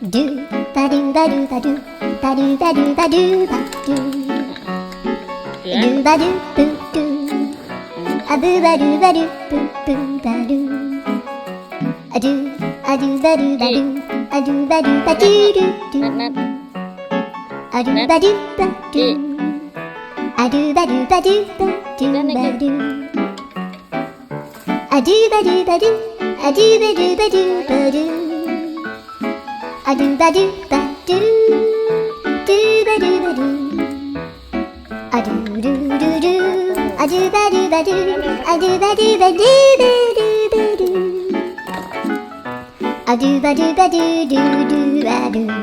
do ba do ba do ba do ba do ba do ba do ba do do ba do boo do a boo ba do boo boo ba do a do ba do ba do a do ba do ba do do do a do ba do ba do a do ba do ba do ba do ba do a do ba do ba do a do ba do ba do ba do a do ba do ba do do ba do ba do a do do do do a do ba do ba do a do ba do ba do ba do ba do a do ba do ba do do do ba do